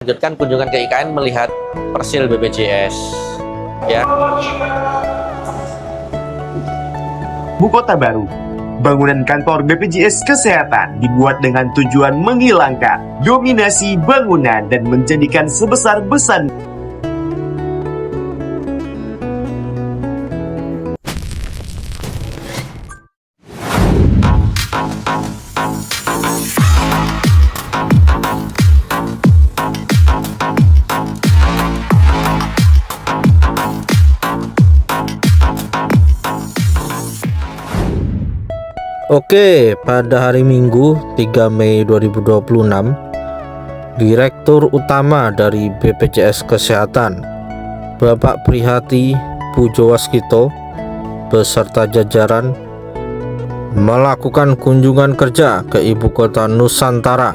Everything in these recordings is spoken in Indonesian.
Lanjutkan kunjungan ke IKN melihat persil BPJS ya. Bu Kota Baru. Bangunan kantor BPJS Kesehatan dibuat dengan tujuan menghilangkan dominasi bangunan dan menjadikan sebesar-besar Oke, pada hari Minggu 3 Mei 2026, Direktur Utama dari BPJS Kesehatan, Bapak Prihati Pujowaskito beserta jajaran melakukan kunjungan kerja ke Ibu Kota Nusantara.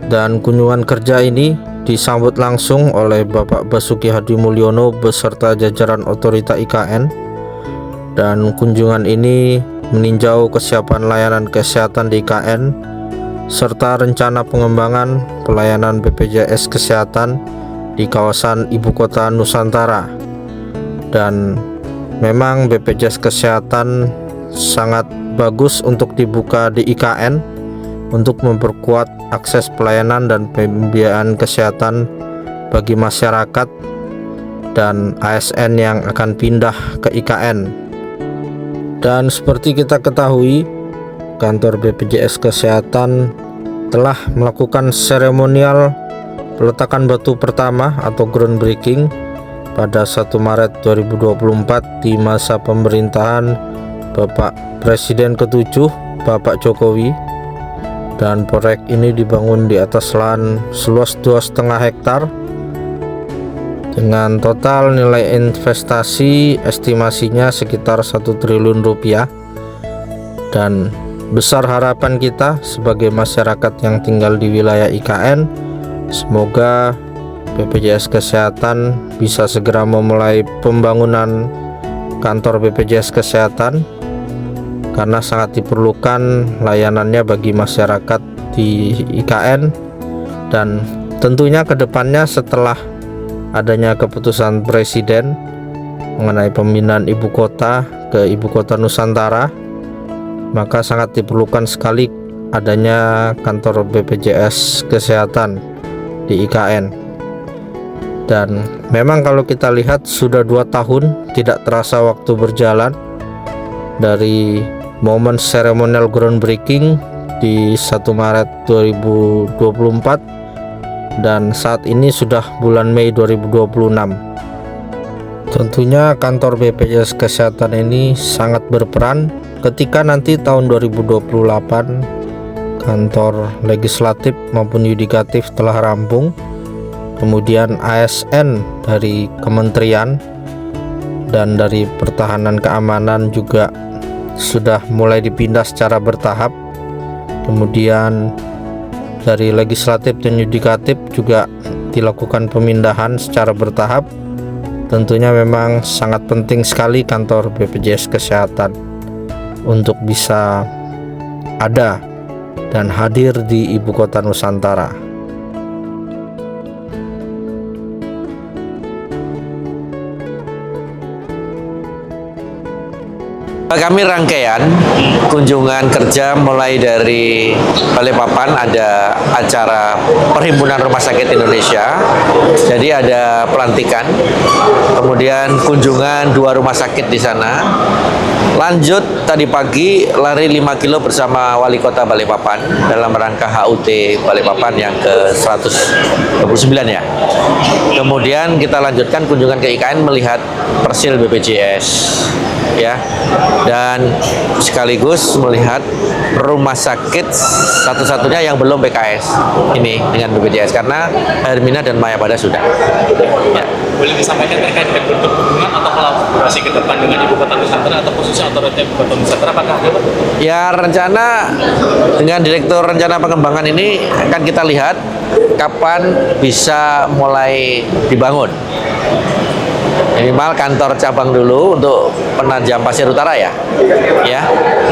Dan kunjungan kerja ini disambut langsung oleh Bapak Basuki Hadimulyono beserta jajaran otorita IKN. Dan kunjungan ini meninjau kesiapan layanan kesehatan di IKN serta rencana pengembangan pelayanan BPJS Kesehatan di kawasan Ibu Kota Nusantara. Dan memang BPJS Kesehatan sangat bagus untuk dibuka di IKN untuk memperkuat akses pelayanan dan pembiayaan kesehatan bagi masyarakat dan ASN yang akan pindah ke IKN. Dan seperti kita ketahui, kantor BPJS Kesehatan telah melakukan seremonial peletakan batu pertama atau groundbreaking pada 1 Maret 2024 di masa pemerintahan Bapak Presiden ke-7 Bapak Jokowi. Dan proyek ini dibangun di atas lahan seluas 2,5 hektar dengan total nilai investasi estimasinya sekitar 1 triliun rupiah. Dan besar harapan kita sebagai masyarakat yang tinggal di wilayah IKN, semoga BPJS Kesehatan bisa segera memulai pembangunan kantor BPJS Kesehatan karena sangat diperlukan layanannya bagi masyarakat di IKN. Dan tentunya kedepannya setelah adanya keputusan Presiden mengenai pemindahan ibu kota ke Ibu Kota Nusantara, maka sangat diperlukan sekali adanya kantor BPJS Kesehatan di IKN. Dan memang kalau kita lihat sudah 2 tahun tidak terasa waktu berjalan dari momen seremonial groundbreaking di 1 Maret 2024 dan saat ini sudah bulan Mei 2026. Tentunya kantor BPJS Kesehatan ini sangat berperan ketika nanti tahun 2028 kantor legislatif maupun yudikatif telah rampung, kemudian ASN dari kementerian dan dari pertahanan keamanan juga sudah mulai dipindah secara bertahap, kemudian dari legislatif dan yudikatif juga dilakukan pemindahan secara bertahap. Tentunya memang sangat penting sekali kantor BPJS Kesehatan untuk bisa ada dan hadir di Ibu Kota Nusantara. Kami rangkaian kunjungan kerja mulai dari Balikpapan, ada acara Perhimpunan Rumah Sakit Indonesia, jadi ada pelantikan, kemudian kunjungan 2 rumah sakit di sana. Lanjut tadi pagi lari 5 kilo bersama Wali Kota Balikpapan dalam rangka HUT Balikpapan yang ke-129 ya. Kemudian kita lanjutkan kunjungan ke IKN melihat persil BPJS ya, dan sekaligus melihat rumah sakit satu-satunya yang belum PKS ini dengan BPJS karena Hermina dan Mayapada sudah ya. Boleh disampaikan terkait dengan bentuk hubungan atau kolaborasi ke depan dengan Ibu Kota Nusantara atau khususnya otoritas Ibu Kota Nusantara, apakah ada, Pak? Ya, rencana dengan Direktur Rencana Pengembangan ini akan kita lihat kapan bisa mulai dibangun Minimal kantor cabang dulu untuk Penajam Pasir Utara ya. Ya.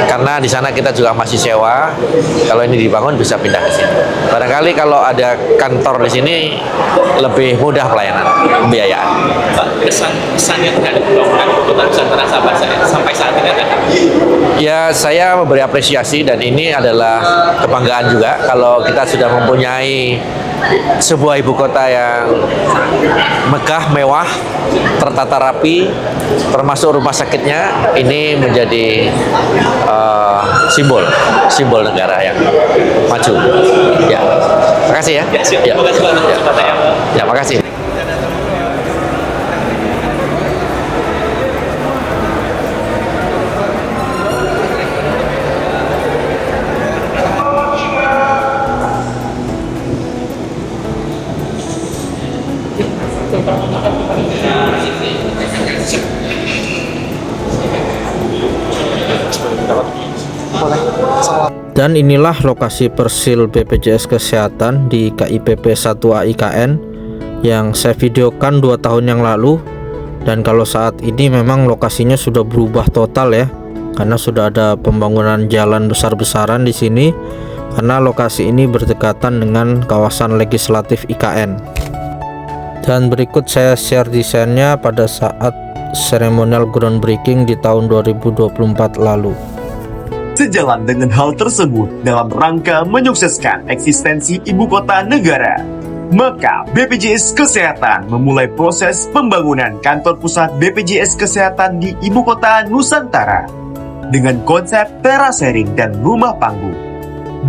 Karena di sana kita juga masih sewa. Kalau ini dibangun bisa pindah ke sini. Barangkali kalau ada kantor di sini lebih mudah pelayanan, pembiayaan. Pak, kesannya terhadap pembangunan ibu kota Nusantara sampai saat ini ada? Ya, saya memberi apresiasi dan ini adalah kebanggaan juga kalau kita sudah mempunyai sebuah ibu kota yang megah, mewah, tertata rapi, termasuk rumah sakitnya. Ini menjadi simbol negara yang maju. Ya, makasih ya. Ya, siap. Ya. Terima kasih Pak atas kesempatannya. Ya, makasih. Dan inilah lokasi persil BPJS Kesehatan di KIPP 1A IKN yang saya videokan 2 tahun yang lalu. Dan kalau saat ini memang lokasinya sudah berubah total ya, karena sudah ada pembangunan jalan besar-besaran di sini, karena lokasi ini berdekatan dengan kawasan legislatif IKN. Dan berikut saya share desainnya pada saat seremonial groundbreaking di tahun 2024 lalu. Sejalan dengan hal tersebut, dalam rangka menyukseskan eksistensi ibu kota negara, maka BPJS Kesehatan memulai proses pembangunan kantor pusat BPJS Kesehatan di ibu kota Nusantara dengan konsep terasering dan rumah panggung.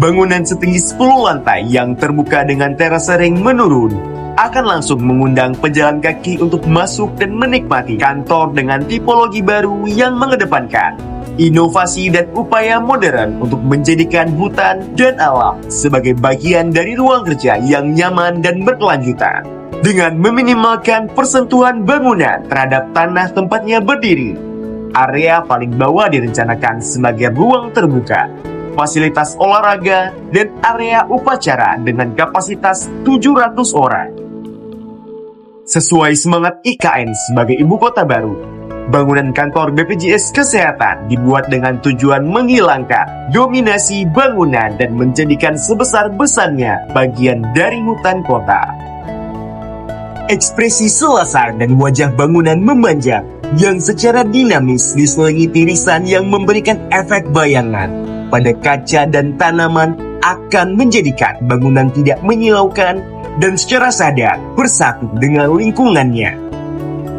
Bangunan setinggi 10 lantai yang terbuka dengan terasering menurun akan langsung mengundang pejalan kaki untuk masuk dan menikmati kantor dengan tipologi baru yang mengedepankan inovasi dan upaya modern untuk menjadikan hutan dan alam sebagai bagian dari ruang kerja yang nyaman dan berkelanjutan. Dengan meminimalkan persentuhan bangunan terhadap tanah tempatnya berdiri, area paling bawah direncanakan sebagai ruang terbuka, fasilitas olahraga, dan area upacara dengan kapasitas 700 orang. Sesuai semangat IKN sebagai ibu kota baru, bangunan kantor BPJS Kesehatan dibuat dengan tujuan menghilangkan dominasi bangunan dan menjadikan sebesar-besarnya bagian dari hutan kota. Ekspresi selasar dan wajah bangunan memanjang yang secara dinamis diselingi tirisan yang memberikan efek bayangan pada kaca dan tanaman akan menjadikan bangunan tidak menyilaukan dan secara sadar bersatu dengan lingkungannya.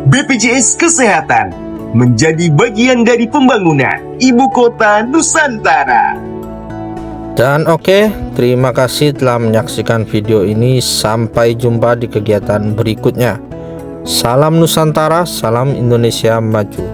BPJS Kesehatan menjadi bagian dari pembangunan ibu kota Nusantara. Dan oke, terima kasih telah menyaksikan video ini. Sampai jumpa di kegiatan berikutnya. Salam Nusantara, salam Indonesia Maju.